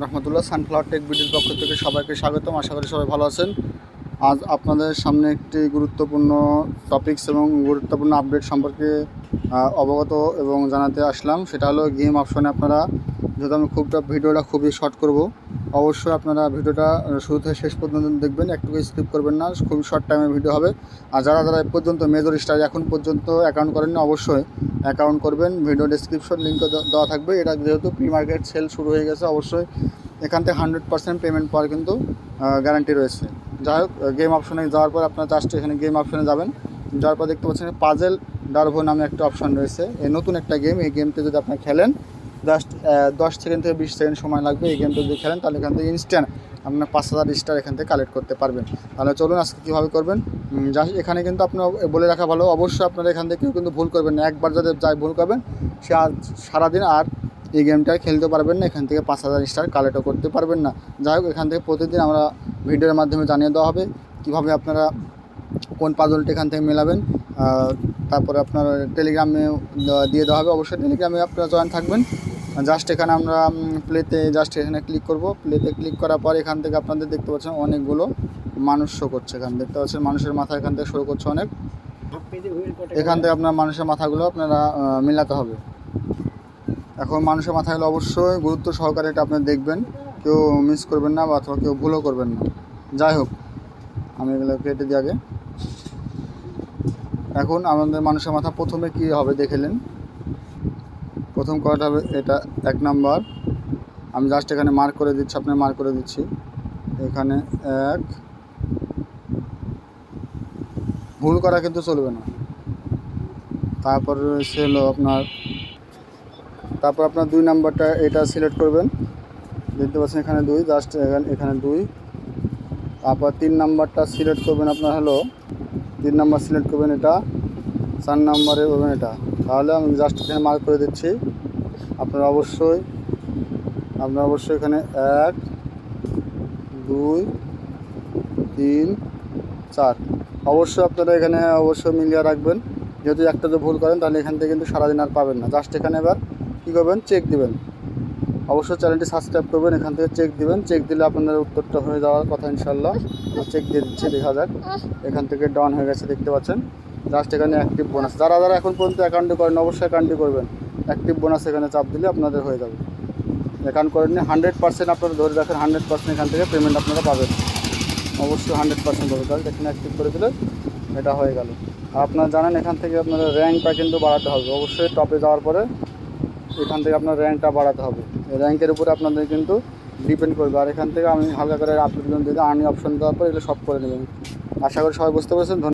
রহমতুল্লাহ sunflower take ভিডিওর পক্ষ থেকে সবাইকে স্বাগতম। আশা করি সবাই ভালো আছেন। আজ আপনাদের সামনে একটি গুরুত্বপূর্ণ টপিকস এবং গুরুত্বপূর্ণ আপডেট সম্পর্কে অবগত এবং জানাতে আসলাম। সেটা হলো গেম অপশনে আপনারা, যেহেতু আমি ভিডিওটা খুবই শর্ট করব, অবশ্যই আপনারা ভিডিওটা শুরু থেকে শেষ পর্যন্ত দেখবেন, একটু স্কিপ করবেন না। খুবই শর্ট টাইমের ভিডিও হবে। আর যারা এ পর্যন্ত মেজর স্টার এখন পর্যন্ত অ্যাকাউন্ট করেননি, অবশ্যই অ্যাকাউন্ট করবেন। ভিডিও ডেসক্রিপশন লিঙ্ক দেওয়া থাকবে। এটা যেহেতু প্রি মার্কেট সেল শুরু হয়ে গেছে, অবশ্যই এখান থেকে 100% পেমেন্ট পাওয়ার কিন্তু গ্যারান্টি রয়েছে। যাই হোক, গেম অপশনে যাওয়ার পর আপনার জাস্ট এখানে গেম অপশনে যাবেন। যাওয়ার পর দেখতে পাচ্ছেন পাজেল ডারভো নামে একটা অপশন রয়েছে। এই নতুন একটা গেম। এই গেমটি যদি আপনি খেলেন, জাস্ট 10 সেকেন্ড থেকে 20 সেকেন্ড সময় লাগবে। এই গেমটা যদি খেলেন তাহলে এখান থেকে ইনস্ট্যান্ট আপনার 5000 স্টার এখান থেকে কালেক্ট করতে পারবেন। তাহলে চলুন আজকে কীভাবে করবেন। জাস্ট এখানে কিন্তু আপনার বলে রাখা ভালো, অবশ্যই আপনারা এখান থেকে কেউ কিন্তু ভুল করবেন না। একবার যাদের যাই ভুল করবেন সে আর সারাদিন আর এই গেমটা খেলতে পারবেন না, এখান থেকে 5000 স্টার কালেক্টও করতে পারবেন না। যাই হোক, এখান থেকে প্রতিদিন আমরা ভিডিওর মাধ্যমে জানিয়ে দেওয়া হবে কীভাবে আপনারা কোন পাজলটি এখান থেকে মেলাবেন। তারপরে আপনার টেলিগ্রামে দিয়ে দেওয়া হবে। অবশ্যই টেলিগ্রামে আপনারা জয়েন থাকবেন। জাস্ট এখানে আমরা প্লেতে এখানে ক্লিক করব। প্লেতে ক্লিক করার পর এখান থেকে আপনাদের দেখতে পাচ্ছেন অনেকগুলো মানুষ শো করছে। এখানে দেখতে পাচ্ছেন মানুষের মাথা এখান থেকে শো করছে অনেক। এখান থেকে আপনার মানুষের মাথাগুলো আপনারা মেলাতে হবে। এখন মানুষের মাথাগুলো অবশ্যই গুরুত্ব সহকারে এটা আপনি দেখবেন, কেউ মিস করবেন না বা অথবা কেউ ভুলও করবেন না। যাই হোক, আমি এগুলো কেটে দিই আগে। এখন আমাদের মানুষের মাথা প্রথমে কী হবে দেখলেন। প্রথম করাটা হবে এটা 1 নাম্বার। আমি জাস্ট এখানে মার্ক করে দিচ্ছি, আপনার মার্ক করে দিচ্ছি। এখানে 1, ভুল করা কিন্তু চলবে না। তারপর রয়েছে হলো আপনার 2 নাম্বারটা, এটা সিলেক্ট করবেন। দেখতে পাচ্ছেন এখানে 2, জাস্ট এখানে 2। তারপর 3 নাম্বারটা সিলেক্ট করবেন। আপনার হলো 3 নাম্বার সিলেক্ট করবেন, এটা 4 নাম্বারে করবেন এটা। তাহলে আমি জাস্ট এখানে মার্ক করে দিচ্ছি। আপনারা অবশ্যই এখানে 1, 2, 3, 4 অবশ্যই আপনারা এখানে মিলিয়ে রাখবেন। যেহেতু একটা যদি ভুল করেন তাহলে এখান থেকে কিন্তু সারাদিন আর পাবেন না। জাস্ট এখানে এবার কী করবেন, চেক দিবেন। অবশ্যই চ্যানেলটি সাবস্ক্রাইব করবেন, এখান থেকে চেক দিবেন। চেক দিলে আপনাদের উত্তরটা হয়ে যাওয়ার কথা ইনশাল্লাহ। চেক দিয়ে দিচ্ছি, দেখা যাক। এখান থেকে ডাউন হয়ে গেছে দেখতে পাচ্ছেন। জাস্ট এখানে অ্যাক্টিভ বোনাস, যারা এখন পর্যন্ত অ্যাকাউন্টে করেন অবশ্যই অ্যাকাউন্টে করবেন। অ্যাক্টিভ বোনাস এখানে চাপ দিলে আপনাদের হয়ে যাবে। অ্যাকাউন্ট করেননি 100% আপনারা ধরে রাখেন, 100% এখান থেকে পেমেন্ট আপনারা পাবেন। অবশ্যই 100% হবে। তাহলে এখানে অ্যাক্টিভ করে দিলে এটা হয়ে গেল। আর আপনারা জানেন এখান থেকে আপনাদের র্যাঙ্কটা কিন্তু বাড়াতে হবে। অবশ্যই টপে যাওয়ার পরে এখান থেকে আপনার র্যাঙ্কটা বাড়াতে হবে। এই র্যাঙ্কের উপরে আপনাদের কিন্তু ডিপেন্ড করবে। আর এখান থেকে আমি হালকা করে আপডেট দিয়ে আর্নিং অপশন দেওয়ার পর এগুলো সব করে নেবেন। আশা করি সবাই বুঝতে পেরেছেন।